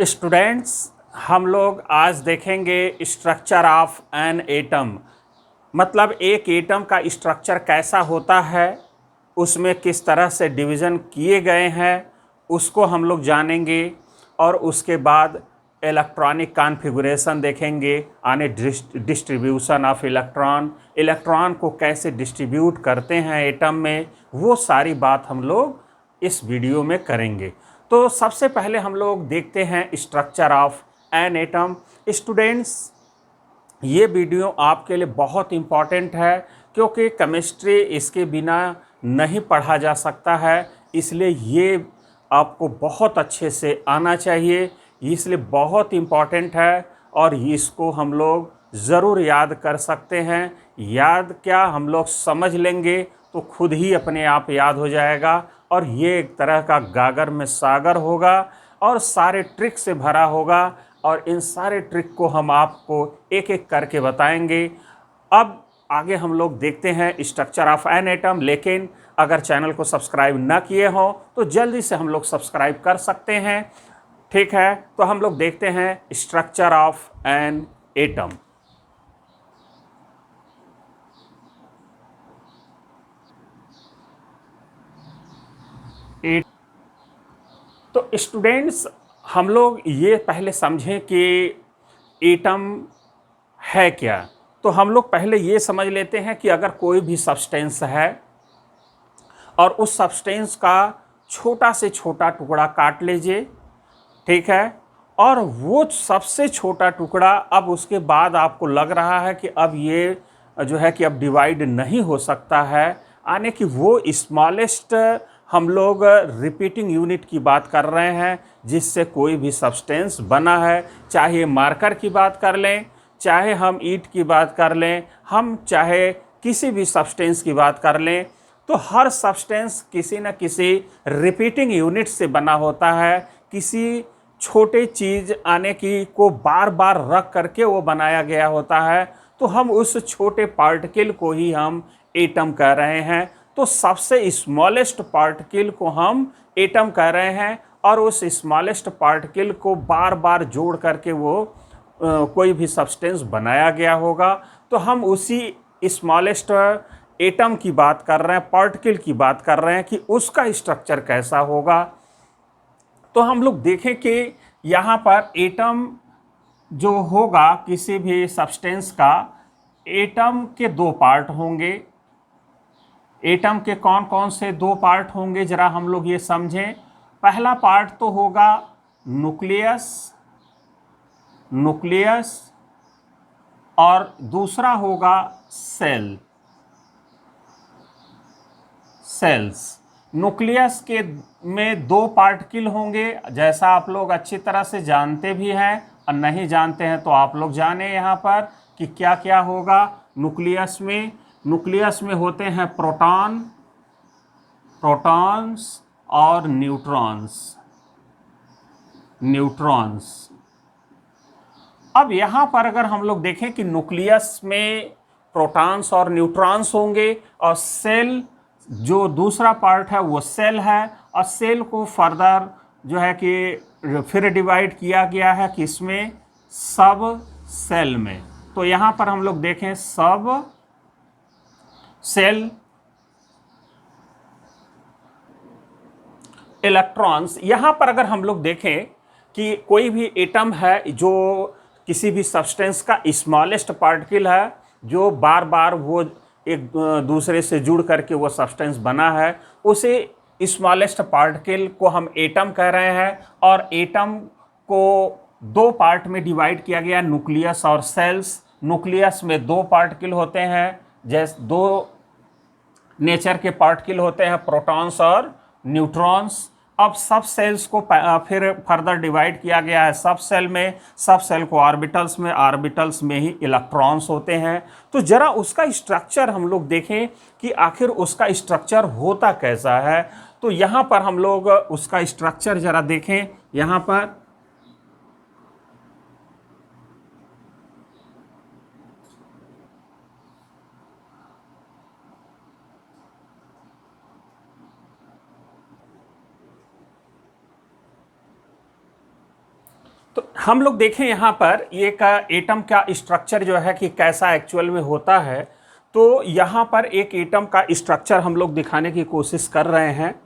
Students, हम लोग आज देखेंगे स्ट्रक्चर ऑफ एन एटम। मतलब एक एटम का स्ट्रक्चर कैसा होता है, उसमें किस तरह से डिवीज़न किए गए हैं, उसको हम लोग जानेंगे। और उसके बाद इलेक्ट्रॉनिक कॉन्फ़िगरेशन देखेंगे, यानी डिस्ट्रीब्यूशन ऑफ इलेक्ट्रॉन को कैसे डिस्ट्रीब्यूट करते हैं एटम में, वो सारी बात हम लोग इस वीडियो में करेंगे। तो सबसे पहले हम लोग देखते हैं structure of an atom. Students, ये वीडियो आपके लिए बहुत इम्पॉर्टेंट है, क्योंकि केमिस्ट्री इसके बिना नहीं पढ़ा जा सकता है। इसलिए ये आपको बहुत अच्छे से आना चाहिए, इसलिए बहुत इम्पॉर्टेंट है। और इसको हम लोग ज़रूर याद कर सकते हैं। याद क्या, हम लोग समझ लेंगे तो खुद ही अपने आप याद हो जाएगा। और ये एक तरह का गागर में सागर होगा और सारे ट्रिक से भरा होगा। और इन सारे ट्रिक को हम आपको एक एक करके बताएंगे। अब आगे हम लोग देखते हैं स्ट्रक्चर ऑफ एन एटम। लेकिन अगर चैनल को सब्सक्राइब ना किए हो तो जल्दी से हम लोग सब्सक्राइब कर सकते हैं। ठीक है, तो हम लोग देखते हैं स्ट्रक्चर ऑफ एन एटम। तो स्टूडेंट्स, हम लोग ये पहले समझें कि एटम है क्या। तो हम लोग पहले ये समझ लेते हैं कि अगर कोई भी सब्सटेंस है और उस सब्सटेंस का छोटा से छोटा टुकड़ा काट लीजिए, ठीक है। और वो सबसे छोटा टुकड़ा, अब उसके बाद आपको लग रहा है कि अब ये जो है कि अब डिवाइड नहीं हो सकता है, यानी कि वो स्मॉलेस्ट, हम लोग रिपीटिंग यूनिट की बात कर रहे हैं जिससे कोई भी सब्सटेंस बना है। चाहे मार्कर की बात कर लें, चाहे हम ईंट की बात कर लें, हम चाहे किसी भी सब्सटेंस की बात कर लें, तो हर सब्सटेंस किसी न किसी रिपीटिंग यूनिट से बना होता है। किसी छोटे चीज़ आने की को बार बार रख करके वो बनाया गया होता है। तो हम उस छोटे पार्टिकल को ही हम एटम कह रहे हैं। तो सबसे स्मॉलेस्ट पार्टिकल को हम एटम कह रहे हैं। और उस स्मॉलेस्ट पार्टिकल को बार बार जोड़ करके वो कोई भी सब्सटेंस बनाया गया होगा। तो हम उसी स्मॉलेस्ट एटम की बात कर रहे हैं, पार्टिकल की बात कर रहे हैं कि उसका स्ट्रक्चर कैसा होगा। तो हम लोग देखें कि यहाँ पर एटम जो होगा किसी भी सब्सटेंस का, एटम के दो पार्ट होंगे। एटम के कौन कौन से दो पार्ट होंगे, जरा हम लोग ये समझें। पहला पार्ट तो होगा न्यूक्लियस, न्यूक्लियस, और दूसरा होगा सेल, सेल्स। न्यूक्लियस के में दो पार्टिकल होंगे, जैसा आप लोग अच्छी तरह से जानते भी हैं, और नहीं जानते हैं तो आप लोग जाने यहाँ पर कि क्या क्या होगा न्यूक्लियस में। न्यूक्लियस में होते हैं प्रोटॉन, प्रोटॉन्स और न्यूट्रॉन्स, न्यूट्रॉन्स। अब यहाँ पर अगर हम लोग देखें कि न्यूक्लियस में प्रोटॉन्स और न्यूट्रॉन्स होंगे, और सेल जो दूसरा पार्ट है वो सेल है। और सेल को फर्दर जो है कि फिर डिवाइड किया गया है किसमें, सब सेल में। तो यहाँ पर हम लोग देखें सब सेल। इलेक्ट्रॉन्स, यहाँ पर अगर हम लोग देखें कि कोई भी एटम है जो किसी भी सब्सटेंस का स्मॉलेस्ट पार्टिकल है, जो बार बार वो एक दूसरे से जुड़ करके वो सब्सटेंस बना है, उसे स्मॉलेस्ट पार्टिकल को हम एटम कह रहे हैं। और एटम को दो पार्ट में डिवाइड किया गया, न्यूक्लियस और सेल्स। न्यूक्लियस में दो पार्टिकल होते हैं, जैसे दो नेचर के पार्टिकल होते हैं, प्रोटॉन्स और न्यूट्रॉन्स। अब सब सेल्स को फिर फर्दर डिवाइड किया गया है सब सेल में। सब सेल को ऑर्बिटल्स में, ऑर्बिटल्स में ही इलेक्ट्रॉन्स होते हैं। तो जरा उसका स्ट्रक्चर हम लोग देखें कि आखिर उसका स्ट्रक्चर होता कैसा है। तो यहाँ पर हम लोग उसका स्ट्रक्चर जरा देखें। यहाँ पर तो हम लोग देखें यहाँ पर ये का एटम का स्ट्रक्चर जो है कि कैसा एक्चुअल में होता है। तो यहाँ पर एक एटम का स्ट्रक्चर हम लोग दिखाने की कोशिश कर रहे हैं।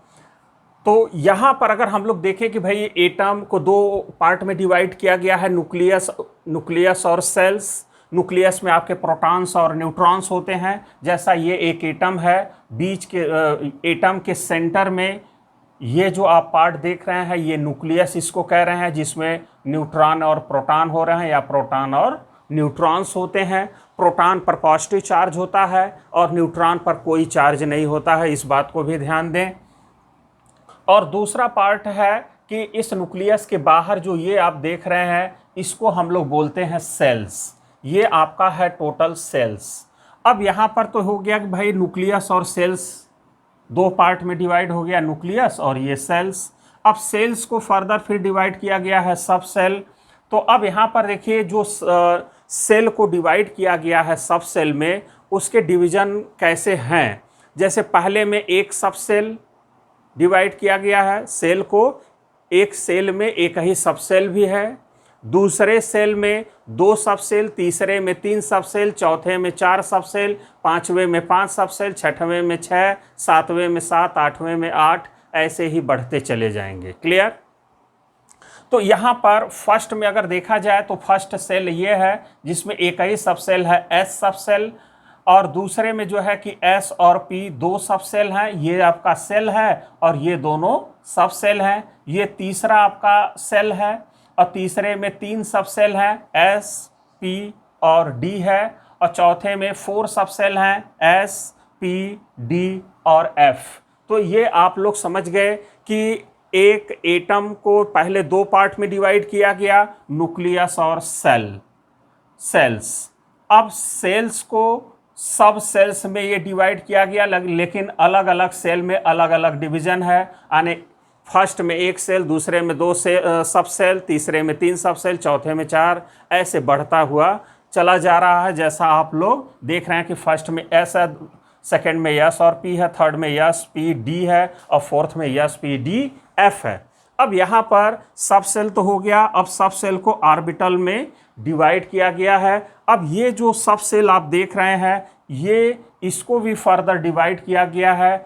तो यहाँ पर अगर हम लोग देखें कि भाई एटम को दो पार्ट में डिवाइड किया गया है, न्यूक्लियस और सेल्स। न्यूक्लियस में आपके प्रोटॉन्स और न्यूट्रॉन्स होते हैं। जैसा ये एक एटम है, बीच के एटम के सेंटर में ये जो आप पार्ट देख रहे हैं ये न्यूक्लियस इसको कह रहे हैं, जिसमें न्यूट्रॉन और प्रोटॉन हो रहे हैं या प्रोटॉन और न्यूट्रॉन्स होते हैं। प्रोटॉन पर पॉजिटिव चार्ज होता है और न्यूट्रॉन पर कोई चार्ज नहीं होता है, इस बात को भी ध्यान दें। और दूसरा पार्ट है कि इस न्यूक्लियस के बाहर जो ये आप देख रहे हैं इसको हम लोग बोलते हैं सेल्स। ये आपका है टोटल सेल्स। अब यहाँ पर तो हो गया कि भाई न्यूक्लियस और सेल्स दो पार्ट में डिवाइड हो गया, न्यूक्लियस और ये सेल्स। अब सेल्स को फर्दर फिर डिवाइड किया गया है सब सेल। तो अब यहाँ पर देखिए जो सेल को डिवाइड किया गया है सब सेल में, उसके डिवीजन कैसे हैं। जैसे पहले में एक सब सेल डिवाइड किया गया है सेल को, एक सेल में एक ही सब सेल भी है। दूसरे सेल में दो सब सेल, तीसरे में तीन सब सेल, चौथे में चार सब सेल, पांचवें में पांच सब सेल, छठवें में छः, सातवें में सात, आठवें में आठ, ऐसे ही बढ़ते चले जाएंगे। क्लियर। तो यहाँ पर फर्स्ट में अगर देखा जाए तो फर्स्ट सेल ये है जिसमें एक ही सब सेल है, एस सब सेल। और दूसरे में जो है कि एस और पी दो सब सेल हैं, ये आपका सेल है और ये दोनों सब सेल हैं। ये तीसरा आपका सेल है और तीसरे में तीन सब सेल हैं, एस पी और डी है। और चौथे में फोर सब सेल हैं, एस पी डी और एफ। तो ये आप लोग समझ गए कि एक एटम को पहले दो पार्ट में डिवाइड किया गया, न्यूक्लियस और सेल्स। अब सेल्स को सब सेल्स में ये डिवाइड किया गया, लेकिन अलग अलग सेल में अलग अलग डिवीजन है। यानी फर्स्ट में एक सेल, दूसरे में दो सब सेल, तीसरे में तीन सब सेल, चौथे में चार, ऐसे बढ़ता हुआ चला जा रहा है। जैसा आप लोग देख रहे हैं कि फर्स्ट में एस है, सेकेंड में एस और पी है, थर्ड में एस पी डी है और फोर्थ में एस पी डी एफ है। अब यहाँ पर सब सेल तो हो गया, अब सब सेल को ऑर्बिटल में डिवाइड किया गया है। अब ये जो सब सेल आप देख रहे हैं ये इसको भी फर्दर डिवाइड किया गया है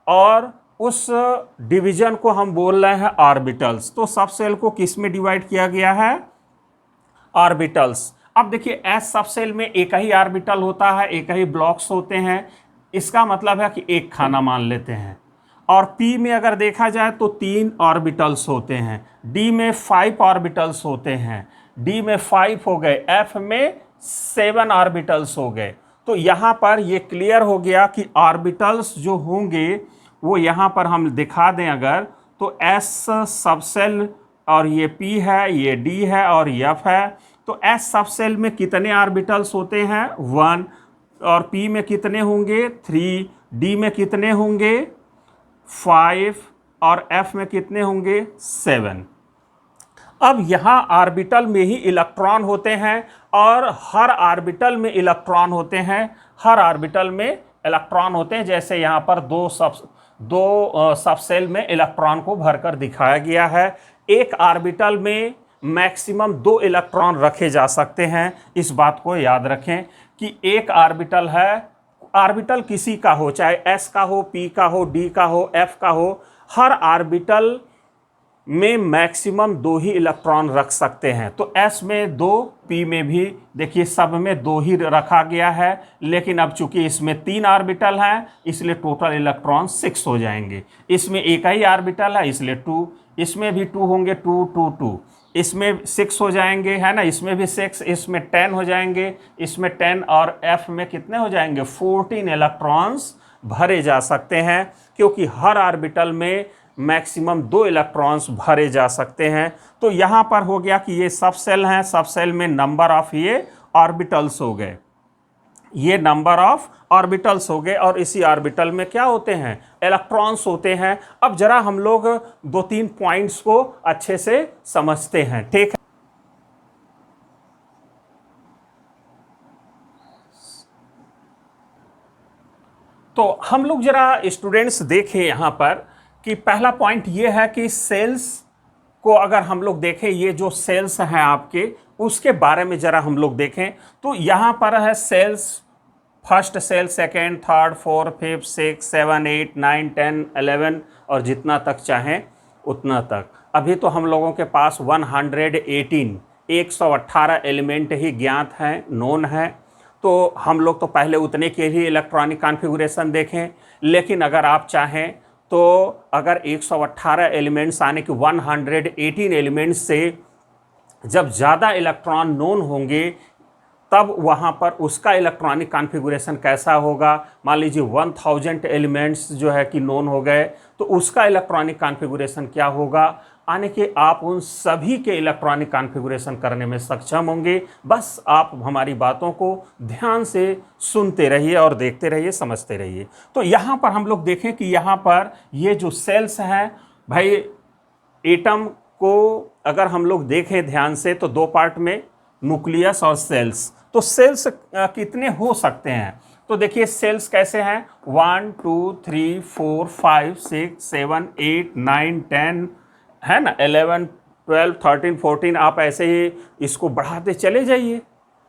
और उस डिवीजन को हम बोल रहे हैं ऑर्बिटल्स। तो सब सेल को किस में डिवाइड किया गया है, ऑर्बिटल्स। अब देखिए एस सब सेल में एक ही ऑर्बिटल होता है, एक ही ब्लॉक्स होते हैं, इसका मतलब है कि एक खाना मान लेते हैं। और पी में अगर देखा जाए तो तीन ऑर्बिटल्स होते हैं, डी में 5 ऑर्बिटल्स होते हैं, डी में 5 हो गए, एफ में 7 ऑर्बिटल्स हो गए। तो यहाँ पर ये क्लियर हो गया कि ऑर्बिटल्स जो होंगे वो यहाँ पर हम दिखा दें अगर, तो एस सब सेल और ये पी है, ये डी है और एफ है। तो एस सब सेल में कितने ऑर्बिटल्स होते हैं, 1। और पी में कितने होंगे, 3। डी में कितने होंगे, 5। और एफ में कितने होंगे, 7। अब यहाँ ऑर्बिटल में ही इलेक्ट्रॉन होते हैं और हर ऑर्बिटल में इलेक्ट्रॉन होते हैं, हर ऑर्बिटल में इलेक्ट्रॉन होते हैं। जैसे यहाँ पर दो सब सेल में इलेक्ट्रॉन को भरकर दिखाया गया है। एक ऑर्बिटल में मैक्सिमम 2 इलेक्ट्रॉन रखे जा सकते हैं। इस बात को याद रखें कि एक ऑर्बिटल है, ऑर्बिटल किसी का हो, चाहे एस का हो, पी का हो, डी का हो, एफ का हो, हर ऑर्बिटल में मैक्सिमम 2 ही इलेक्ट्रॉन रख सकते हैं। तो एस में 2, पी में भी देखिए सब में 2 ही रखा गया है। लेकिन अब चूंकि इसमें 3 ऑर्बिटल हैं इसलिए टोटल इलेक्ट्रॉन 6 हो जाएंगे। इसमें एक ही ऑर्बिटल है इसलिए 2, इसमें भी 2 होंगे, 2 2 2, इसमें 6 हो जाएंगे, है ना, इसमें भी 6, इसमें 10 हो जाएंगे, इसमें 10 और एफ में कितने हो जाएंगे, 14 इलेक्ट्रॉन्स भरे जा सकते हैं। क्योंकि हर ऑर्बिटल में मैक्सिमम 2 इलेक्ट्रॉन्स भरे जा सकते हैं। तो यहाँ पर हो गया कि ये सब सेल हैं, सब सेल में नंबर ऑफ ये ऑर्बिटल्स हो गए, ये नंबर ऑफ ऑर्बिटल्स हो गए। और इसी ऑर्बिटल में क्या होते हैं, इलेक्ट्रॉन्स होते हैं। अब जरा हम लोग 2-3 पॉइंट्स को अच्छे से समझते हैं, ठीक है। तो हम लोग जरा स्टूडेंट्स देखें यहाँ पर कि पहला पॉइंट ये है कि सेल्स को अगर हम लोग देखें, ये जो सेल्स हैं आपके, उसके बारे में ज़रा हम लोग देखें तो यहाँ पर है shells, first shell, second, third, fourth, fifth, six, 7, 8, 9, 10, 11 और जितना तक चाहें उतना तक। अभी तो हम लोगों के पास 118 एलिमेंट ही ज्ञात हैं, नोन हैं। तो हम लोग तो पहले उतने के ही इलेक्ट्रॉनिक कॉन्फ़िगरेशन देखें, लेकिन अगर आप चाहें तो अगर 118 एलिमेंट्स आने की 118 एलिमेंट्स से जब ज़्यादा इलेक्ट्रॉन नोन होंगे तब वहाँ पर उसका इलेक्ट्रॉनिक कॉन्फ़िगरेशन कैसा होगा। मान लीजिए 1000 एलिमेंट्स जो है कि नोन हो गए तो उसका इलेक्ट्रॉनिक कॉन्फ़िगरेशन क्या होगा, आने के आप उन सभी के इलेक्ट्रॉनिक कॉन्फ़िगरेशन करने में सक्षम होंगे। बस आप हमारी बातों को ध्यान से सुनते रहिए और देखते रहिए, समझते रहिए। तो यहाँ पर हम लोग देखें कि यहाँ पर ये जो सेल्स हैं भाई, एटम को अगर हम लोग देखें ध्यान से तो दो पार्ट में, न्यूक्लियस और सेल्स। तो सेल्स कितने हो सकते हैं, तो देखिए सेल्स कैसे हैं, 1 2 3 4 5 6 7 8 9 10 है ना, 11 12 13 14, आप ऐसे ही इसको बढ़ाते चले जाइए,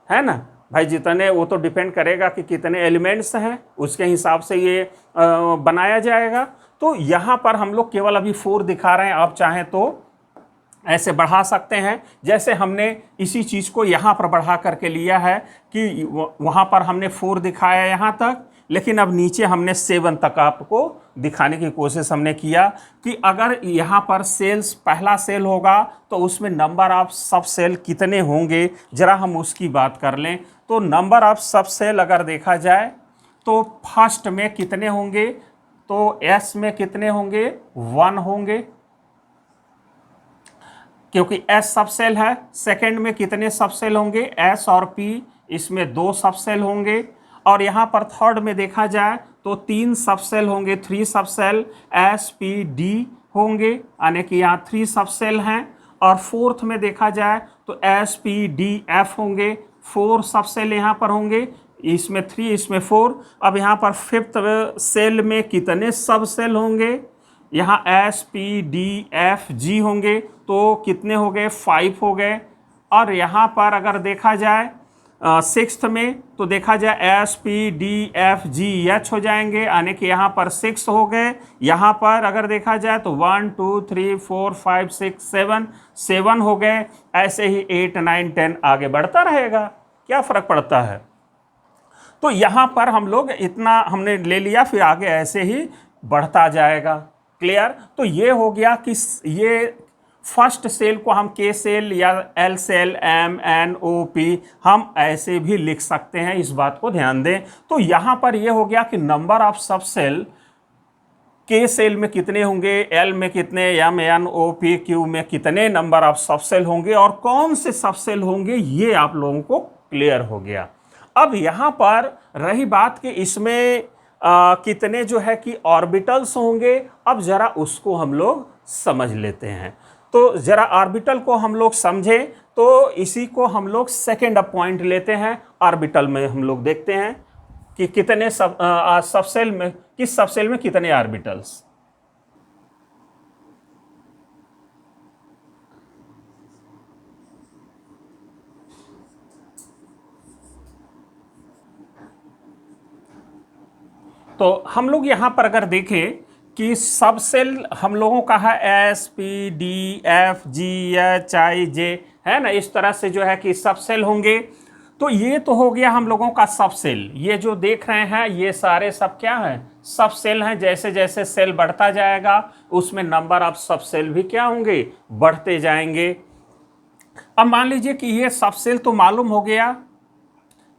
है ना भाई। जितने, वो तो डिपेंड करेगा कि कितने एलिमेंट्स हैं, उसके हिसाब से ये बनाया जाएगा। तो यहाँ पर हम लोग केवल अभी 4 दिखा रहे हैं, आप चाहें तो ऐसे बढ़ा सकते हैं। जैसे हमने इसी चीज़ को यहाँ पर बढ़ा करके लिया है कि वहाँ पर हमने 4 दिखाया यहाँ तक, लेकिन अब नीचे हमने 7 तक आपको दिखाने की कोशिश हमने किया कि अगर यहाँ पर सेल्स, पहला सेल होगा तो उसमें नंबर ऑफ सब सेल कितने होंगे, ज़रा हम उसकी बात कर लें। तो नंबर ऑफ सब सेल अगर देखा जाए तो फर्स्ट में कितने होंगे, तो एस में कितने होंगे, 1 होंगे क्योंकि एस सब सेल है। सेकेंड में कितने सब सेल होंगे, एस और पी, इसमें 2 सब सेल होंगे। और यहाँ पर थर्ड में देखा जाए तो 3 सब सेल होंगे, 3 सब सेल एस पी डी होंगे, यानी कि यहाँ 3 सब सेल हैं। और फोर्थ में देखा जाए तो एस पी डी एफ होंगे, 4 सब सेल यहाँ पर होंगे, इसमें 3 इसमें 4। अब यहाँ पर फिफ्थ सेल में कितने सब सेल होंगे, यहाँ एस पी डी एफ जी होंगे, तो कितने हो गए, 5 हो गए। और यहाँ पर अगर देखा जाए सिक्स्थ में तो देखा जाए S P D F G H हो जाएंगे, यानी कि यहाँ पर 6 हो गए। यहाँ पर अगर देखा जाए तो 1 2 3 4 5 6 7 हो गए। ऐसे ही 8 9 10 आगे बढ़ता रहेगा, क्या फ़र्क पड़ता है। तो यहाँ पर हम लोग इतना हमने ले लिया, फिर आगे ऐसे ही बढ़ता जाएगा। क्लियर। तो ये हो गया कि ये फर्स्ट सेल को हम के सेल या L shell, M N O P, हम ऐसे भी लिख सकते हैं, इस बात को ध्यान दें। तो यहाँ पर ये हो गया कि number of sub shell, K shell में कितने होंगे, एल में कितने, M N O P Q में कितने नंबर ऑफ सब सेल होंगे और कौन से सब सेल होंगे, ये आप लोगों को क्लियर हो गया। अब यहाँ पर रही बात कि इसमें कितने जो है कि ऑर्बिटल्स होंगे, अब ज़रा उसको हम लोग समझ लेते हैं। तो ज़रा ऑर्बिटल को हम लोग समझें तो इसी को हम लोग सेकेंड पॉइंट लेते हैं। ऑर्बिटल में हम लोग देखते हैं कि कितने सबसेल में, किस सबसेल में कितने ऑर्बिटल्स। तो हम लोग यहाँ पर अगर देखें कि सब सेल हम लोगों का है S P D F G H I J, है ना, इस तरह से जो है कि सब सेल होंगे। तो ये तो हो गया हम लोगों का सब सेल। ये जो देख रहे हैं ये सारे सब क्या हैं, सब सेल हैं। जैसे जैसे सेल बढ़ता जाएगा उसमें नंबर ऑफ सब सेल भी क्या होंगे, बढ़ते जाएंगे। अब मान लीजिए कि ये सब सेल तो मालूम हो गया,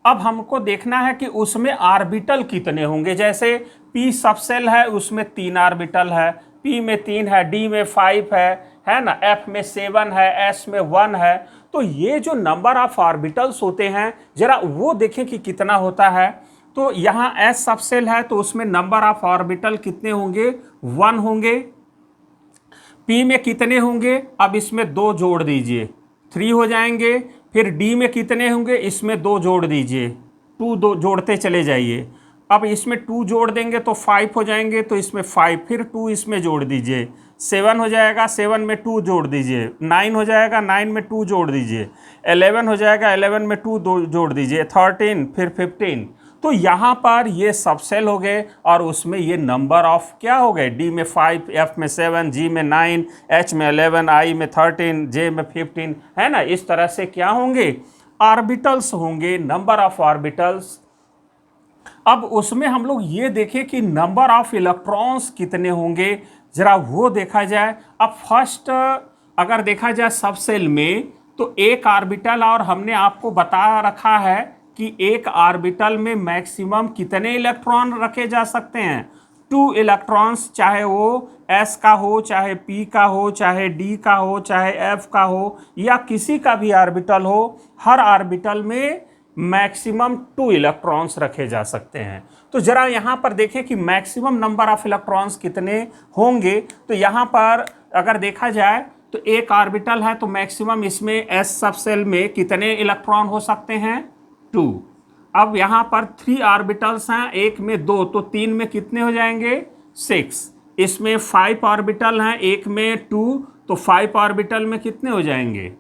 अब हमको देखना है कि उसमें ऑर्बिटल कितने होंगे। जैसे पी सब सेल है, उसमें 3 ऑर्बिटल है, पी में 3 है, डी में 5 है ना, एफ में 7 है, एस में 1 है। तो ये जो नंबर ऑफ ऑर्बिटल्स होते हैं जरा वो देखें कि कितना होता है। तो यहाँ एस सब सेल है तो उसमें नंबर ऑफ ऑर्बिटल कितने होंगे, 1 होंगे। पी में कितने होंगे, अब इसमें 2 जोड़ दीजिए, 3 हो जाएंगे। फिर डी में कितने होंगे, इसमें 2 जोड़ दीजिए, 2 जोड़ते चले जाइए। अब इसमें 2 जोड़ देंगे तो 5 हो जाएंगे, तो इसमें 5, फिर 2 इसमें जोड़ दीजिए, 7 हो जाएगा, 7 में 2 जोड़ दीजिए, 9 हो जाएगा, 9 में 2 जोड़ दीजिए, 11 हो जाएगा, 11 में 2 जोड़ दीजिए, 13, फिर 15। तो यहाँ पर ये सब सेल हो गए और उसमें ये नंबर ऑफ क्या हो गए, डी में 5, एफ में 7, जी में 9, एच में 11, आई में 13, जे में 15, है ना। इस तरह से क्या होंगे, ऑर्बिटल्स होंगे, नंबर ऑफ ऑर्बिटल्स। अब उसमें हम लोग ये देखें कि नंबर ऑफ इलेक्ट्रॉन्स कितने होंगे, जरा वो देखा जाए। अब फर्स्ट अगर देखा जाए सब सेल में, तो एक ऑर्बिटल, और हमने आपको बता रखा है कि एक ऑर्बिटल में मैक्सिमम कितने इलेक्ट्रॉन रखे जा सकते हैं, 2 इलेक्ट्रॉन्स, चाहे वो s का हो, चाहे p का हो, चाहे d का हो, चाहे f का हो, या किसी का भी ऑर्बिटल हो, हर ऑर्बिटल में मैक्सिमम 2 इलेक्ट्रॉन्स रखे जा सकते हैं। तो जरा यहाँ पर देखें कि मैक्सिमम नंबर ऑफ इलेक्ट्रॉन्स कितने होंगे। तो यहाँ पर अगर देखा जाए तो एक ऑर्बिटल है, तो मैक्सिमम इसमें s सब सेल में कितने इलेक्ट्रॉन हो सकते हैं, 2। अब यहाँ पर 3 ऑर्बिटल्स हैं, एक में 2, तो 3 में कितने हो जाएंगे, 6। इसमें 5 ऑर्बिटल हैं, एक में 2, तो 5 ऑर्बिटल में कितने हो जाएंगे,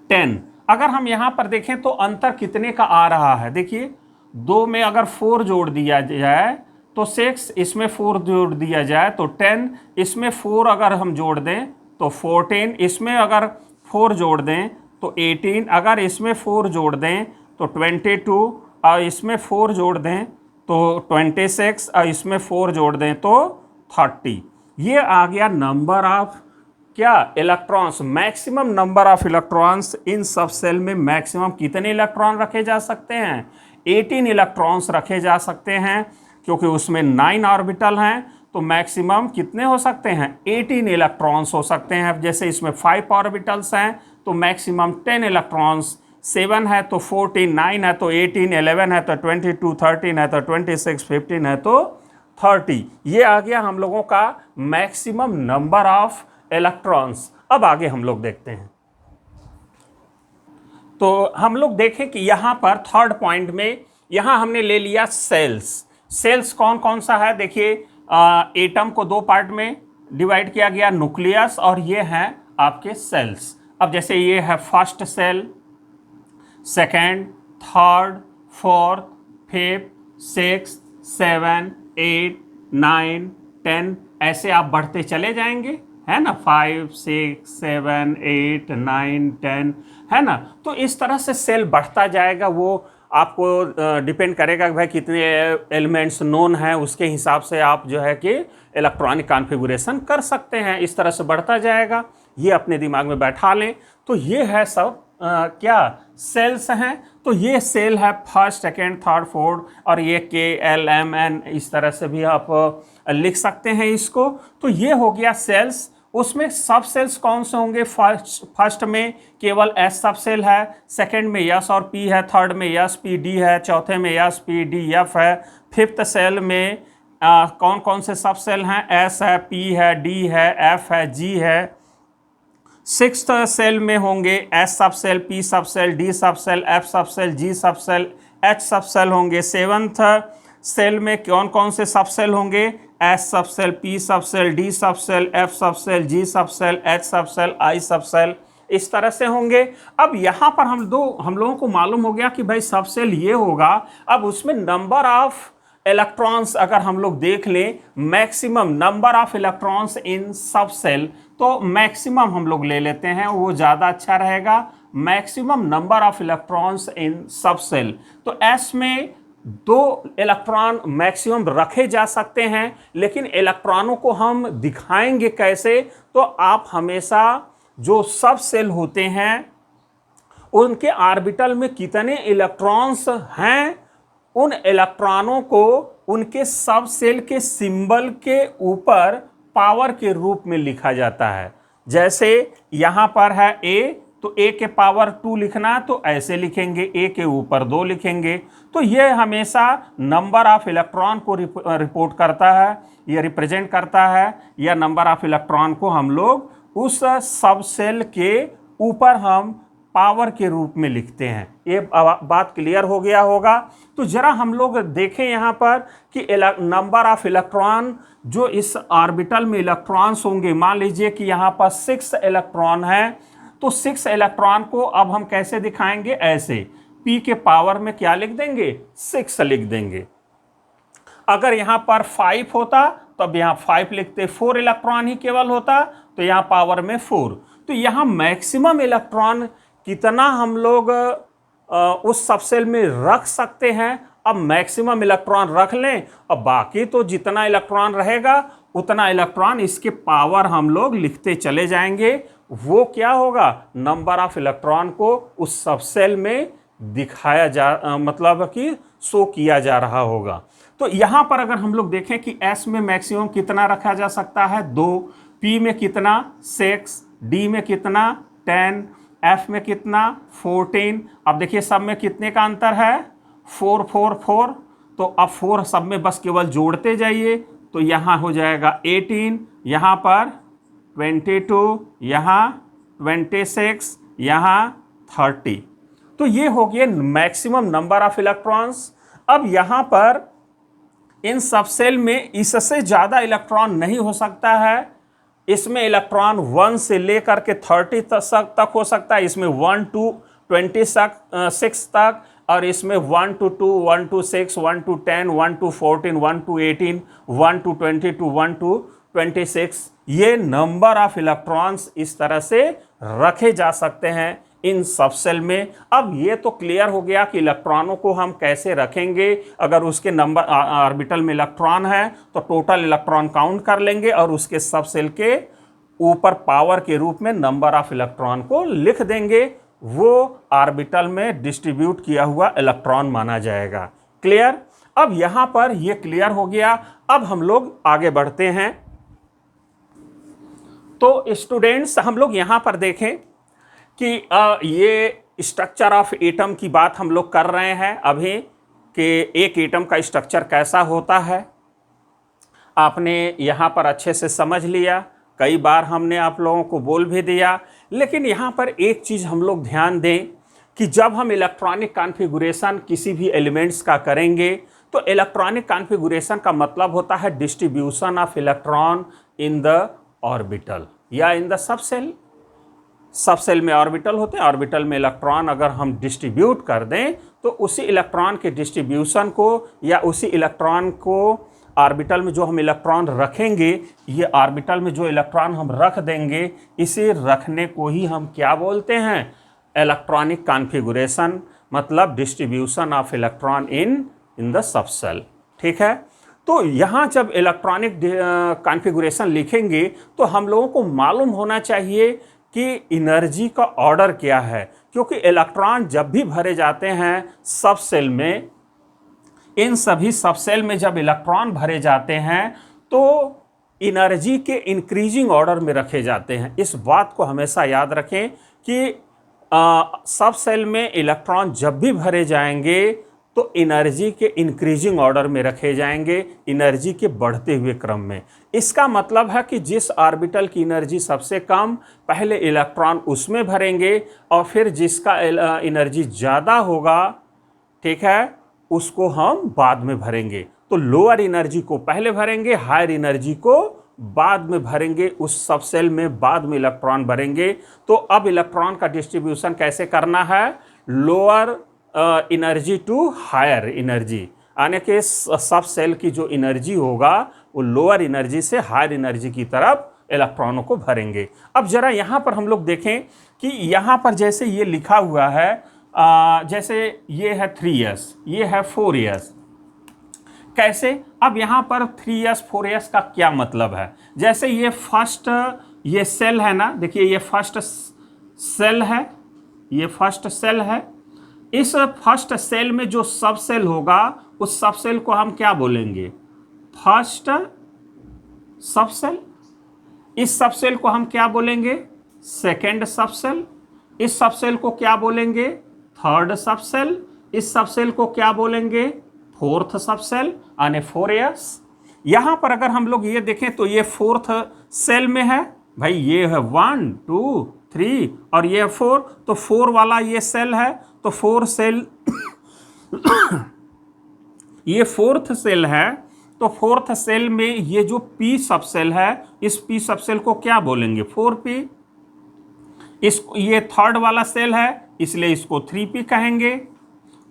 10। अगर हम यहाँ पर देखें तो अंतर कितने का आ रहा है, देखिए 2 में अगर 4 जोड़ दिया जाए तो 6, इसमें 4 जोड़ दिया जाए तो 10, इसमें 4 अगर हम जोड़ दें तो 14, इसमें अगर 4 जोड़ दें तो 18, अगर इसमें 4 जोड़ दें तो 22, और इसमें 4 जोड़ दें तो 26, और इसमें 4 जोड़ दें तो 30। ये आ गया नंबर ऑफ क्या, electrons, maximum number of electrons. इन सब सेल में मैक्सिमम कितने इलेक्ट्रॉन रखे जा सकते हैं, 18 इलेक्ट्रॉन्स रखे जा सकते हैं, क्योंकि उसमें 9 ऑर्बिटल हैं, तो मैक्सिमम कितने हो सकते हैं, 18 इलेक्ट्रॉन्स हो सकते हैं। जैसे इसमें 5 ऑर्बिटल्स हैं तो मैक्सिमम 10 इलेक्ट्रॉन्स, 7 है तो 14, 9 है तो 18, 11 है तो 22, 13 है तो 26, 15 है तो 30। ये आ गया हम लोगों का मैक्सिमम नंबर ऑफ इलेक्ट्रॉन्स। अब आगे हम लोग देखते हैं, तो हम लोग देखें कि यहाँ पर थर्ड पॉइंट में यहाँ हमने ले लिया सेल्स। सेल्स कौन कौन सा है, देखिए एटम को 2 पार्ट में डिवाइड किया गया, न्यूक्लियस, और ये हैं आपके सेल्स। अब जैसे ये है first shell, second, third, fourth, fifth, six, 7, 8, 9, 10, ऐसे आप बढ़ते चले जाएंगे, है ना, 5, 6, 7, 8, 9, 10, है ना। तो इस तरह से सेल बढ़ता जाएगा, वो आपको डिपेंड करेगा कि भाई कितने एलिमेंट्स नोन हैं, उसके हिसाब से आप जो है कि इलेक्ट्रॉनिक कॉन्फ़िगरेशन कर सकते हैं। इस तरह से बढ़ता जाएगा, ये अपने दिमाग में बैठा लें। तो ये है सब क्या, सेल्स हैं। तो ये सेल है फर्स्ट, सेकेंड, थर्ड, फोर्थ, और ये KLMN, इस तरह से भी आप लिख सकते हैं इसको। तो ये हो गया सेल्स। उसमें सब सेल्स कौन से होंगे, फर्स्ट में केवल S सब सेल है, सेकंड में S और P है, थर्ड में S P D है, चौथे में S P D F है, फिफ्थ सेल में कौन कौन से सब सेल हैं, S है, P है, D है, F है, G है। सिक्स्थ सेल में होंगे S सब सेल, P सब सेल, D सब सेल, F सब सेल, G सब सेल, H सब सेल होंगे। सेवंथ सेल में कौन कौन से सब सेल होंगे, S सब सेल, P सब सेल, D सब सेल, F सब सेल, G सब सेल, H सब सेल, I सब सेल, इस तरह से होंगे। अब यहाँ पर हम लोगों को मालूम हो गया कि भाई सब सेल ये होगा। अब उसमें नंबर ऑफ इलेक्ट्रॉन्स अगर हम लोग देख लें, मैक्सिमम नंबर ऑफ इलेक्ट्रॉन्स इन सब सेल, तो मैक्सिमम हम लोग ले लेते हैं, वो ज़्यादा अच्छा रहेगा। मैक्सिमम नंबर ऑफ इलेक्ट्रॉन्स इन सब सेल, तो S में 2 इलेक्ट्रॉन मैक्सिमम रखे जा सकते हैं, लेकिन इलेक्ट्रॉनों को हम दिखाएंगे कैसे, तो आप हमेशा जो सब सेल होते हैं उनके ऑर्बिटल में कितने इलेक्ट्रॉन्स हैं, उन इलेक्ट्रॉनों को उनके सब सेल के सिंबल के ऊपर पावर के रूप में लिखा जाता है। जैसे यहाँ पर है A, तो A के पावर 2 लिखना, तो ऐसे लिखेंगे, A के ऊपर 2 लिखेंगे। तो ये हमेशा नंबर ऑफ इलेक्ट्रॉन को रिपोर्ट करता है, ये रिप्रेजेंट करता है, या नंबर ऑफ इलेक्ट्रॉन को हम लोग उस सब सेल के ऊपर हम पावर के रूप में लिखते हैं। ये बात क्लियर हो गया होगा। तो जरा हम लोग देखें यहाँ पर कि नंबर ऑफ इलेक्ट्रॉन जो इस ऑर्बिटल में इलेक्ट्रॉन्स होंगे, मान लीजिए कि यहाँ पर 6 इलेक्ट्रॉन है, तो 6 इलेक्ट्रॉन को अब हम कैसे दिखाएंगे, ऐसे p के पावर में क्या लिख देंगे, 6 लिख देंगे। अगर यहाँ पर 5 होता तो अब यहाँ 5 लिखते, 4 इलेक्ट्रॉन ही केवल होता तो यहाँ पावर में 4। तो यहाँ मैक्सिमम इलेक्ट्रॉन कितना हम लोग उस सबसेल में रख सकते हैं। अब मैक्सिमम इलेक्ट्रॉन रख लें और बाकी तो जितना इलेक्ट्रॉन रहेगा उतना इलेक्ट्रॉन इसके पावर हम लोग लिखते चले जाएंगे। वो क्या होगा, नंबर ऑफ इलेक्ट्रॉन को उस सबसेल में दिखाया मतलब कि शो किया जा रहा होगा। तो यहाँ पर अगर हम लोग देखें कि S में मैक्सिमम कितना रखा जा सकता है, 2, P में कितना, 6, D में कितना, 10, F में कितना, 14। अब देखिए सब में कितने का अंतर है, 4 4 4। तो अब 4 सब में बस केवल जोड़ते जाइए, तो यहाँ हो जाएगा 18, यहाँ पर 22, यहाँ 26, यहाँ 30। तो ये हो गया मैक्सिमम नंबर ऑफ इलेक्ट्रॉन्स। अब यहाँ पर इन सबसेल में इससे ज़्यादा इलेक्ट्रॉन नहीं हो सकता है। इसमें इलेक्ट्रॉन 1 से लेकर के 30 तक हो सकता है, इसमें 1 to 26 तक, और इसमें 1 to 2, 1 to 6, 1 to 10, 1 to 14, 1 to 18, 1 to 22, 1 to 26। ये नंबर ऑफ इलेक्ट्रॉन्स इस तरह से रखे जा सकते हैं इन सबसेल में। अब ये तो क्लियर हो गया कि इलेक्ट्रॉनों को हम कैसे रखेंगे। अगर उसके नंबर ऑर्बिटल में इलेक्ट्रॉन है तो टोटल इलेक्ट्रॉन काउंट कर लेंगे और उसके सबसेल के ऊपर पावर के रूप में नंबर ऑफ इलेक्ट्रॉन को लिख देंगे। वो ऑर्बिटल में डिस्ट्रीब्यूट किया हुआ इलेक्ट्रॉन माना जाएगा। क्लियर। अब यहां पर ये क्लियर हो गया। अब हम लोग आगे बढ़ते हैं। तो स्टूडेंट्स हम लोग यहां पर देखें कि ये स्ट्रक्चर ऑफ एटम की बात हम लोग कर रहे हैं अभी, कि एक एटम का स्ट्रक्चर कैसा होता है। आपने यहाँ पर अच्छे से समझ लिया, कई बार हमने आप लोगों को बोल भी दिया। लेकिन यहाँ पर एक चीज़ हम लोग ध्यान दें कि जब हम इलेक्ट्रॉनिक कॉन्फ़िगरेशन किसी भी एलिमेंट्स का करेंगे तो इलेक्ट्रॉनिक कॉन्फ़िगरेशन का मतलब होता है distribution of electron in the orbital या इन द सबसेल। सबसेल में ऑर्बिटल होते हैं, ऑर्बिटल में इलेक्ट्रॉन अगर हम डिस्ट्रीब्यूट कर दें तो उसी इलेक्ट्रॉन के डिस्ट्रीब्यूशन को या उसी इलेक्ट्रॉन को ऑर्बिटल में जो हम इलेक्ट्रॉन रखेंगे, ये ऑर्बिटल में जो इलेक्ट्रॉन हम रख देंगे, इसे रखने को ही हम क्या बोलते हैं, इलेक्ट्रॉनिक कॉन्फ़िगरेशन, मतलब distribution of electron in the subshell. ठीक है। तो यहाँ जब इलेक्ट्रॉनिक कॉन्फ़िगरेशन लिखेंगे तो हम लोगों को मालूम होना चाहिए कि एनर्जी का ऑर्डर क्या है, क्योंकि इलेक्ट्रॉन जब भी भरे जाते हैं सबसेल में, इन सभी सबसेल में जब इलेक्ट्रॉन भरे जाते हैं तो एनर्जी के इंक्रीजिंग ऑर्डर में रखे जाते हैं। इस बात को हमेशा याद रखें कि सबसेल में इलेक्ट्रॉन जब भी भरे जाएंगे तो एनर्जी के इंक्रीजिंग ऑर्डर में रखे जाएंगे, एनर्जी के बढ़ते हुए क्रम में। इसका मतलब है कि जिस ऑर्बिटल की एनर्जी सबसे कम, पहले इलेक्ट्रॉन उसमें भरेंगे और फिर जिसका एनर्जी ज़्यादा होगा, ठीक है, उसको हम बाद में भरेंगे। तो लोअर एनर्जी को पहले भरेंगे, हायर एनर्जी को बाद में भरेंगे, उस सबसेल में बाद में इलेक्ट्रॉन भरेंगे। तो अब इलेक्ट्रॉन का डिस्ट्रीब्यूशन कैसे करना है, lower energy to higher energy, यानी कि सब सेल की जो एनर्जी होगा वो लोअर एनर्जी से हायर एनर्जी की तरफ इलेक्ट्रॉनों को भरेंगे। अब जरा यहाँ पर हम लोग देखें कि यहाँ पर जैसे ये लिखा हुआ है, जैसे ये है 3s, ये है 4s। कैसे, अब यहाँ पर 3s 4s का क्या मतलब है। जैसे ये फर्स्ट ये सेल है ना, देखिए ये फर्स्ट सेल है, ये फर्स्ट सेल है। इस फर्स्ट सेल में जो सब सेल होगा उस सब सेल को हम क्या बोलेंगे, फर्स्ट सब सेल। इस सब सेल को हम क्या बोलेंगे, सेकेंड सब सेल। इस सब सेल को क्या बोलेंगे, थर्ड सब सेल। इस सब सेल को क्या बोलेंगे, फोर्थ सब सेल, यानी 4s। यहाँ पर अगर हम लोग ये देखें तो ये फोर्थ सेल में है भाई, ये है 1 2 3 और ये 4, तो 4 वाला ये सेल है, तो 4 सेल ये 4th सेल है, तो 4th सेल में ये जो p सब सेल है, इस p सब सेल को क्या बोलेंगे? 4p। ये 3rd वाला सेल है, इसलिए इसको 3p कहेंगे,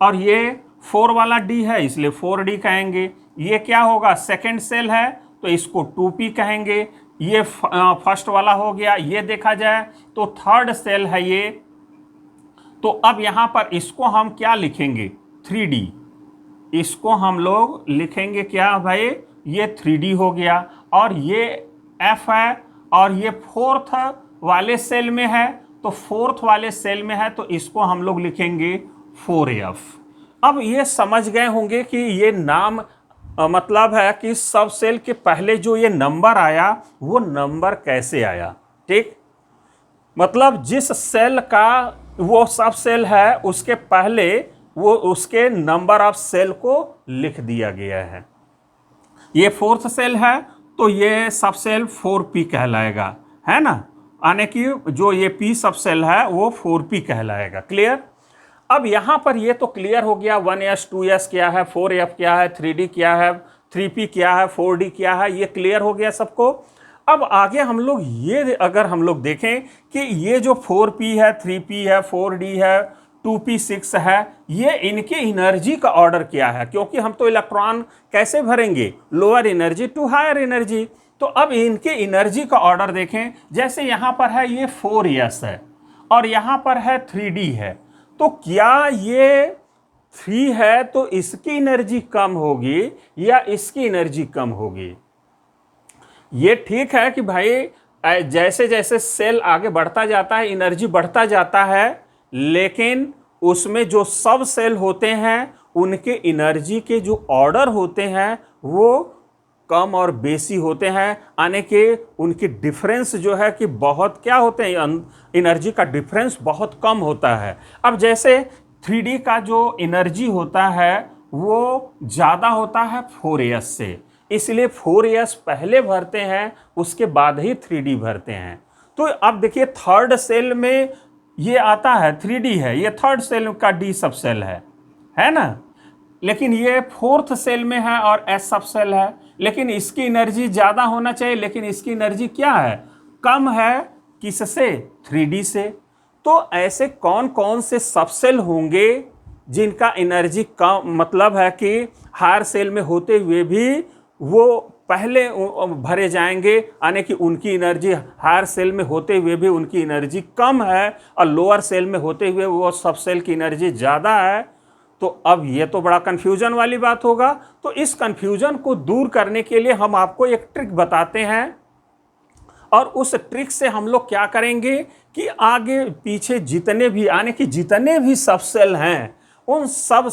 और ये 4 वाला d है, इसलिए 4d कहेंगे। ये क्या होगा? 2nd सेल है, तो इसको 2p कहेंगे। ये फर्स्ट वाला हो गया। ये देखा जाए तो 3rd सेल है ये, तो अब यहां पर इसको हम क्या लिखेंगे? 3d। इसको हम लोग लिखेंगे क्या भाई? ये 3d हो गया। और ये f है, और ये 4th वाले सेल में है, तो 4th वाले सेल में है, तो इसको हम लोग लिखेंगे 4f। अब ये समझ गए होंगे कि ये नाम मतलब है कि सब सेल के पहले जो ये नंबर आया वो नंबर कैसे आया। ठीक, मतलब जिस सेल का वो सब सेल है उसके पहले वो उसके नंबर ऑफ सेल को लिख दिया गया है। ये 4th सेल है, तो ये सब सेल 4p कहलाएगा, है ना? यानी कि जो ये p सब सेल है वो 4p कहलाएगा। क्लियर? अब यहां पर ये तो क्लियर हो गया 1s 2s क्या है, 4f क्या है, 3d क्या है, 3p क्या है, 4d क्या है, ये क्लियर हो गया सबको। अब आगे हम लोग ये अगर हम लोग देखें कि ये जो 4p है, 3p है, 4d है, 2p 6 है, ये इनके एनर्जी का ऑर्डर क्या है? क्योंकि हम तो इलेक्ट्रॉन कैसे भरेंगे? Lower energy to higher energy. तो अब इनके एनर्जी का ऑर्डर देखें। जैसे यहाँ पर है ये 4s है और यहाँ पर है 3d है, तो क्या ये 3 है तो इसकी एनर्जी कम होगी या इसकी एनर्जी कम होगी? ये ठीक है कि भाई जैसे जैसे सेल आगे बढ़ता जाता है एनर्जी बढ़ता जाता है, लेकिन उसमें जो सब सेल होते हैं उनके एनर्जी के जो ऑर्डर होते हैं वो कम और बेसी होते हैं। यानी कि उनकी डिफरेंस जो है कि बहुत क्या होते हैं, एनर्जी का डिफरेंस बहुत कम होता है। अब जैसे 3D का जो एनर्जी होता है वो ज़्यादा होता है 4s से, इसलिए 4s पहले भरते हैं उसके बाद ही 3D भरते हैं। तो अब देखिए 3rd सेल में ये आता है 3D है, ये 3rd सेल का d सब सेल है ना? लेकिन ये 4th सेल में है और s सब सेल है, लेकिन इसकी एनर्जी ज़्यादा होना चाहिए, लेकिन इसकी एनर्जी क्या है? कम है। किससे? 3D से। तो ऐसे कौन कौन से सब सेल होंगे जिनका एनर्जी कम, मतलब है कि हायर सेल में होते हुए भी वो पहले भरे जाएंगे, यानी कि उनकी एनर्जी हायर सेल में होते हुए भी उनकी एनर्जी कम है और लोअर सेल में होते हुए वो सब सेल की एनर्जी ज़्यादा है। तो अब ये तो बड़ा कन्फ्यूजन वाली बात होगा। तो इस कन्फ्यूजन को दूर करने के लिए हम आपको एक ट्रिक बताते हैं, और उस ट्रिक से हम लोग क्या करेंगे कि आगे पीछे जितने भी यानी कि जितने भी सब सेल हैं उन सब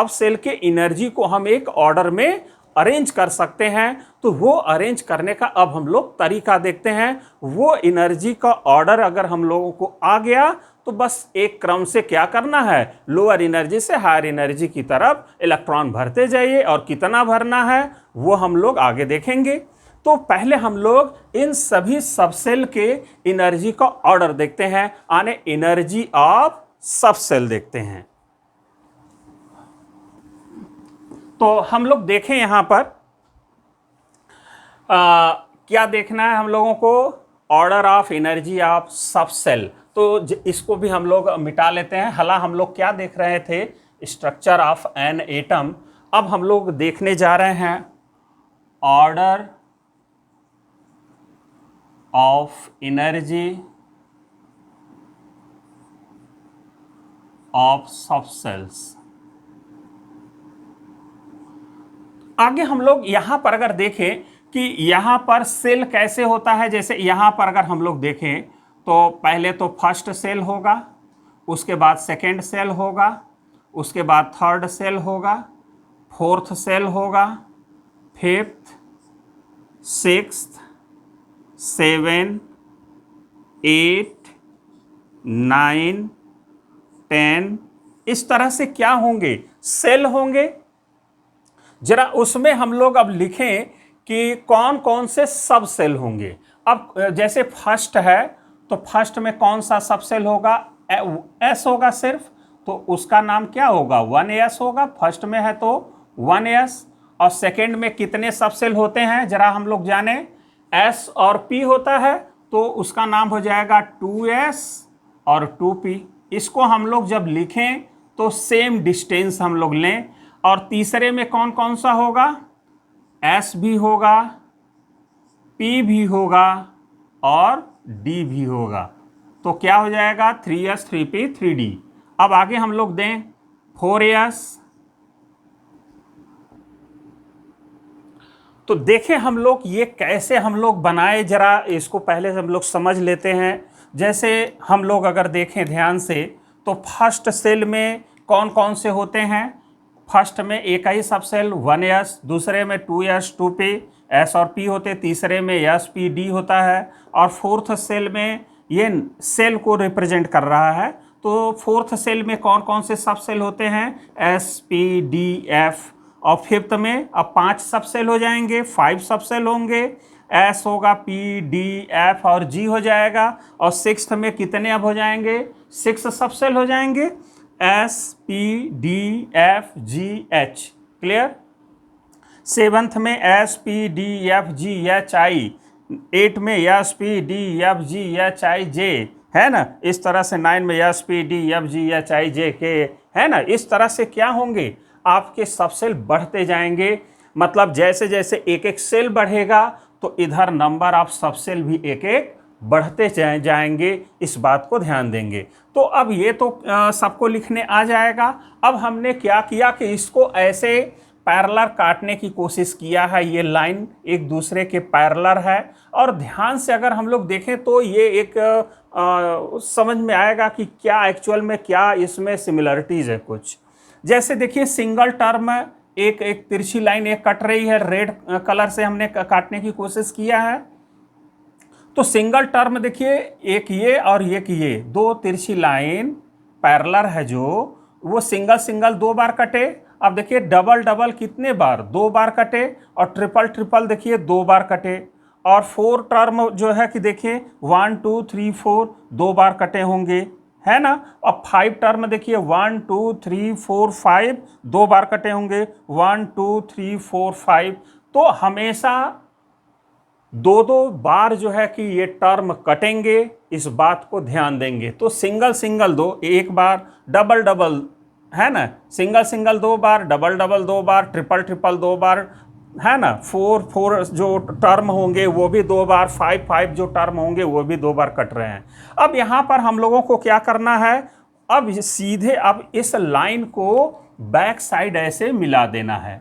सेल के एनर्जी को हम एक ऑर्डर में अरेंज कर सकते हैं। तो वो अरेंज करने का अब हम लोग तरीका देखते हैं। वो एनर्जी का ऑर्डर अगर हम लोगों को आ गया तो बस एक क्रम से क्या करना है, लोअर एनर्जी से हायर एनर्जी की तरफ इलेक्ट्रॉन भरते जाइए, और कितना भरना है वो हम लोग आगे देखेंगे। तो पहले हम लोग इन सभी सबसेल के एनर्जी का ऑर्डर देखते हैं, यानी एनर्जी ऑफ सबसेल देखते हैं। तो हम लोग देखें यहां पर क्या देखना है हम लोगों को, order of energy of subshell. तो इसको भी हम लोग मिटा लेते हैं। हला हम लोग क्या देख रहे थे, स्ट्रक्चर ऑफ एन एटम। अब हम लोग देखने जा रहे हैं order of energy of subcells. आगे हम लोग यहां पर अगर देखें कि यहां पर सेल कैसे होता है, जैसे यहां पर अगर हम लोग देखें तो पहले तो फर्स्ट सेल होगा, उसके बाद सेकेंड सेल होगा, उसके बाद थर्ड सेल होगा, फोर्थ सेल होगा, फिफ्थ, सिक्स्थ, 7, 8, 9, 10, इस तरह से क्या होंगे, सेल होंगे। जरा उसमें हम लोग अब लिखें कि कौन कौन से सब सेल होंगे। अब जैसे फर्स्ट है तो फर्स्ट में कौन सा सबसेल होगा, एस होगा सिर्फ, तो उसका नाम क्या होगा, 1s होगा। फर्स्ट में है तो 1s, और सेकेंड में कितने सबसेल होते हैं जरा हम लोग जाने, s और p होता है, तो उसका नाम हो जाएगा 2s और 2p। इसको हम लोग जब लिखें तो सेम डिस्टेंस हम लोग लें, और तीसरे में कौन कौन सा होगा, s भी होगा, p भी होगा और d भी होगा। तो क्या हो जाएगा 3s 3p 3d। अब आगे हम लोग दें 4s, तो देखें हम लोग ये कैसे हम लोग बनाए, जरा इसको पहले हम लोग समझ लेते हैं। जैसे हम लोग अगर देखें ध्यान से, तो फर्स्ट सेल में कौन कौन से होते हैं, फर्स्ट में एक ही सब सेल 1s, दूसरे में 2s 2p s और p होते, तीसरे में s p d होता है, और फोर्थ सेल में ये सेल को रिप्रेजेंट कर रहा है। तो फोर्थ सेल में कौन कौन से सब सेल होते हैं, s p d f, और फिफ्थ में अब 5 सब सेल हो जाएंगे, 5 सब सेल होंगे, s होगा, p d f और g हो जाएगा, और सिक्स्थ में कितने अब हो जाएंगे, 6 सब सेल हो जाएंगे, s p d f g h, clear. Seventh में s p d f g h i, 8 में s p d f g h i j, है ना। इस तरह से 9 में s p d f g h i j k, है ना। इस तरह से क्या होंगे, आपके सब सेल बढ़ते जाएंगे। मतलब जैसे जैसे एक एक सेल बढ़ेगा तो इधर नंबर ऑफ सब सेल भी एक एक बढ़ते जाएंगे, इस बात को ध्यान देंगे। तो अब ये तो सबको लिखने आ जाएगा। अब हमने क्या किया कि इसको ऐसे पैरेलल काटने की कोशिश किया है, ये लाइन एक दूसरे के पैरेलल है, और ध्यान से अगर हम लोग देखें तो ये एक समझ में आएगा कि क्या एक्चुअल में क्या इसमें सिमिलरिटीज़ है कुछ। जैसे देखिए सिंगल टर्म एक एक तिरछी लाइन एक कट रही है, रेड कलर से हमने काटने की कोशिश किया है। तो सिंगल टर्म देखिए, एक ये और एक ये दो तिरछी लाइन पैरेलल है जो, वो सिंगल सिंगल 2 बार कटे। अब देखिए डबल डबल कितने बार, 2 बार कटे, और ट्रिपल ट्रिपल देखिए 2 बार कटे। और 4 टर्म जो है कि देखिए 1 2 3 4 2 बार कटे होंगे, है ना। अब 5 टर्म देखिए 1 2 3 4 5 2 बार कटे होंगे, 1 2 3 4 5। तो हमेशा 2-2 बार जो है कि ये टर्म कटेंगे, इस बात को ध्यान देंगे। तो सिंगल सिंगल 2 एक बार, डबल डबल, है ना, सिंगल सिंगल 2 बार, डबल डबल 2 बार, ट्रिपल ट्रिपल 2 बार, है ना। 4 4 जो टर्म होंगे वो भी 2 बार, 5 5 जो टर्म होंगे वो भी 2 बार कट रहे हैं। अब यहाँ पर हम लोगों को क्या करना है, अब सीधे अब इस लाइन को बैक साइड ऐसे मिला देना है,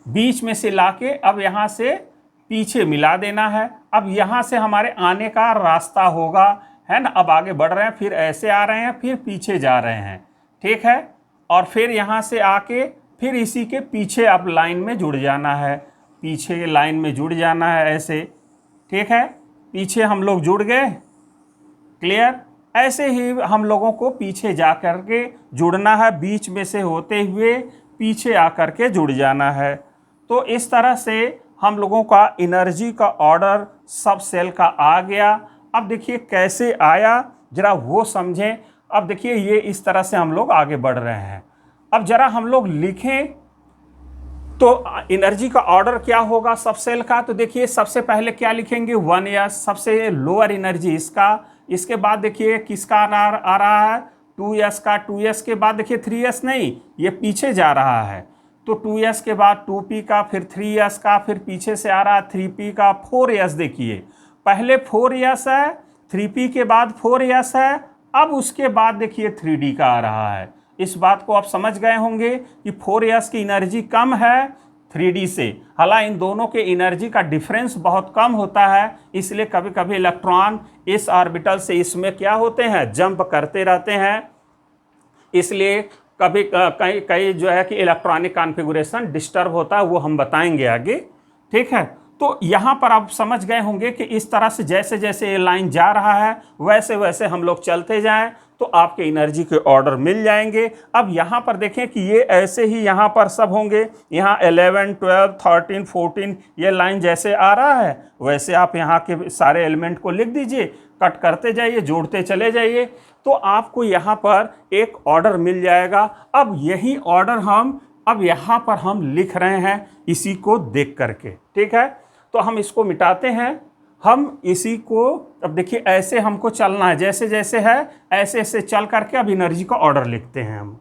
बीच में से लाके अब यहाँ से पीछे मिला देना है। अब यहाँ से हमारे आने का रास्ता होगा, है ना। अब आगे बढ़ रहे हैं, फिर ऐसे आ रहे हैं, फिर पीछे जा रहे हैं, ठीक है। और फिर यहाँ से आके फिर इसी के पीछे अब लाइन में जुड़ जाना है, पीछे लाइन में जुड़ जाना है ऐसे, ठीक है। पीछे हम लोग जुड़ गए, क्लियर। ऐसे ही हम लोगों को पीछे जा कर के जुड़ना है, बीच में से होते हुए पीछे आकर के जुड़ जाना है। तो इस तरह से हम लोगों का एनर्जी का ऑर्डर सब सेल का आ गया। अब देखिए कैसे आया, जरा वो समझें। अब देखिए ये इस तरह से हम लोग आगे बढ़ रहे हैं। अब जरा हम लोग लिखें तो एनर्जी का ऑर्डर क्या होगा सब सेल का। तो देखिए सबसे पहले क्या लिखेंगे, 1s, सबसे लोअर एनर्जी इसका। इसके बाद देखिए किसका आ रहा है, 2s का। 2s के बाद देखिए 3s नहीं, ये पीछे जा रहा है, तो 2s के बाद 2p का, फिर 3s का, फिर पीछे से आ रहा है 3p का, 4s। देखिए पहले 4s है, 3p के बाद 4s है, अब उसके बाद देखिए 3d का आ रहा है। इस बात को आप समझ गए होंगे कि 4s की एनर्जी कम है 3d से। हालांकि इन दोनों के एनर्जी का डिफरेंस बहुत कम होता है, इसलिए कभी कभी इलेक्ट्रॉन इस ऑर्बिटल से इसमें क्या होते हैं, जंप करते रहते हैं। इसलिए कभी कहीं कहीं जो है कि इलेक्ट्रॉनिक कॉन्फ़िगरेशन डिस्टर्ब होता है, वो हम बताएंगे आगे, ठीक है। तो यहाँ पर आप समझ गए होंगे कि इस तरह से जैसे जैसे ये लाइन जा रहा है वैसे वैसे हम लोग चलते जाएं। तो तो आपके एनर्जी के ऑर्डर मिल जाएंगे। अब यहाँ पर देखें कि ये ऐसे ही यहाँ पर सब होंगे, यहाँ 11, 12, 13, 14 ये लाइन जैसे आ रहा है वैसे आप यहाँ के सारे एलिमेंट को लिख दीजिए, कट करते जाइए, जोड़ते चले जाइए, तो आपको यहाँ पर एक ऑर्डर मिल जाएगा। अब यही ऑर्डर अब यहाँ पर हम लिख रहे हैं इसी को देख करके, ठीक है। तो हम इसको मिटाते हैं, हम इसी को अब देखिए ऐसे हमको चलना है, जैसे जैसे है ऐसे ऐसे चल करके अब एनर्जी का ऑर्डर लिखते हैं हम।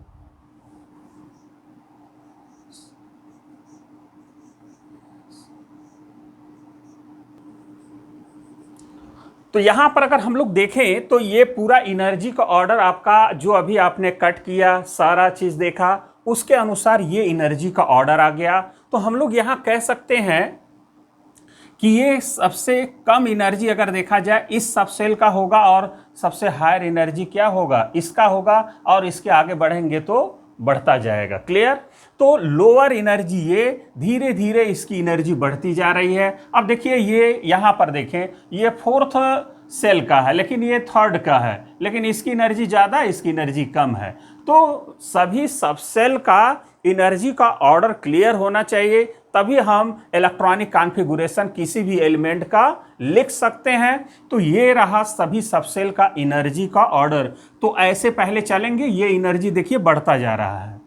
तो यहां पर अगर हम लोग देखें तो ये पूरा एनर्जी का ऑर्डर आपका जो अभी आपने कट किया, सारा चीज देखा, उसके अनुसार ये एनर्जी का ऑर्डर आ गया। तो हम लोग यहां कह सकते हैं कि ये सबसे कम एनर्जी अगर देखा जाए इस सब सेल का होगा और सबसे हायर एनर्जी क्या होगा, इसका होगा, और इसके आगे बढ़ेंगे तो बढ़ता जाएगा। क्लियर। तो लोअर एनर्जी ये धीरे धीरे इसकी एनर्जी बढ़ती जा रही है। अब देखिए ये यहाँ पर देखें, ये फोर्थ सेल का है लेकिन ये थर्ड का है, लेकिन इसकी एनर्जी ज़्यादा, इसकी एनर्जी कम है। तो सभी सब सेल का एनर्जी का ऑर्डर क्लियर होना चाहिए, तभी हम इलेक्ट्रॉनिक कॉन्फ़िगरेशन किसी भी एलिमेंट का लिख सकते हैं। तो ये रहा सभी सबसेल का एनर्जी का ऑर्डर। तो ऐसे पहले चलेंगे, ये एनर्जी देखिए बढ़ता जा रहा है,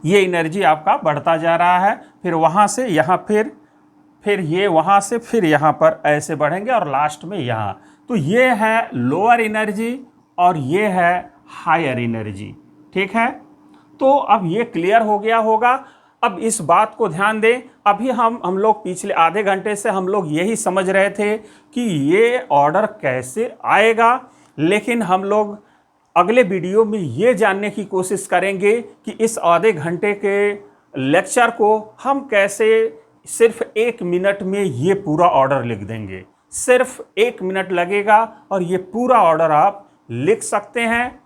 ये एनर्जी आपका बढ़ता जा रहा है, फिर वहाँ से यहाँ, फिर ये वहाँ से फिर यहाँ पर ऐसे बढ़ेंगे और लास्ट में यहाँ। तो ये है लोअर एनर्जी और ये है हायर एनर्जी, ठीक है। तो अब ये क्लियर हो गया होगा। अब इस बात को ध्यान दें, अभी हम लोग पिछले आधे घंटे से हम लोग यही समझ रहे थे कि ये ऑर्डर कैसे आएगा, लेकिन हम लोग अगले वीडियो में ये जानने की कोशिश करेंगे कि इस आधे घंटे के लेक्चर को हम कैसे सिर्फ 1 मिनट में ये पूरा ऑर्डर लिख देंगे। सिर्फ 1 मिनट लगेगा और ये पूरा ऑर्डर आप लिख सकते हैं।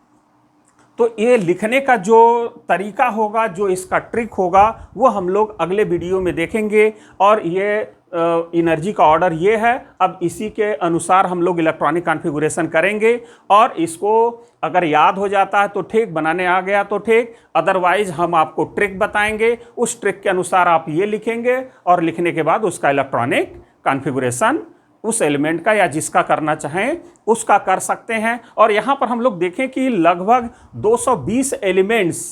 तो ये लिखने का जो तरीका होगा, जो इसका ट्रिक होगा, वो हम लोग अगले वीडियो में देखेंगे। और ये एनर्जी का ऑर्डर ये है। अब इसी के अनुसार हम लोग इलेक्ट्रॉनिक कॉन्फ़िगरेशन करेंगे, और इसको अगर याद हो जाता है तो ठीक, बनाने आ गया तो ठीक, अदरवाइज हम आपको ट्रिक बताएंगे, उस ट्रिक के अनुसार आप ये लिखेंगे और लिखने के बाद उसका इलेक्ट्रॉनिक कॉन्फ़िगरेशन उस एलिमेंट का या जिसका करना चाहें उसका कर सकते हैं। और यहाँ पर हम लोग देखें कि लगभग 220 एलिमेंट्स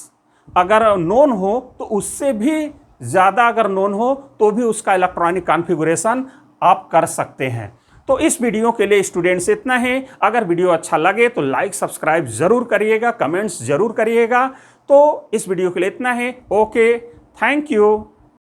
अगर नोन हो तो उससे भी ज़्यादा अगर नोन हो तो भी उसका इलेक्ट्रॉनिक कॉन्फ़िगरेशन आप कर सकते हैं। तो इस वीडियो के लिए स्टूडेंट्स इतना ही। अगर वीडियो अच्छा लगे तो लाइक सब्सक्राइब ज़रूर करिएगा, कमेंट्स ज़रूर करिएगा। तो इस वीडियो के लिए इतना ही। Okay, thank you.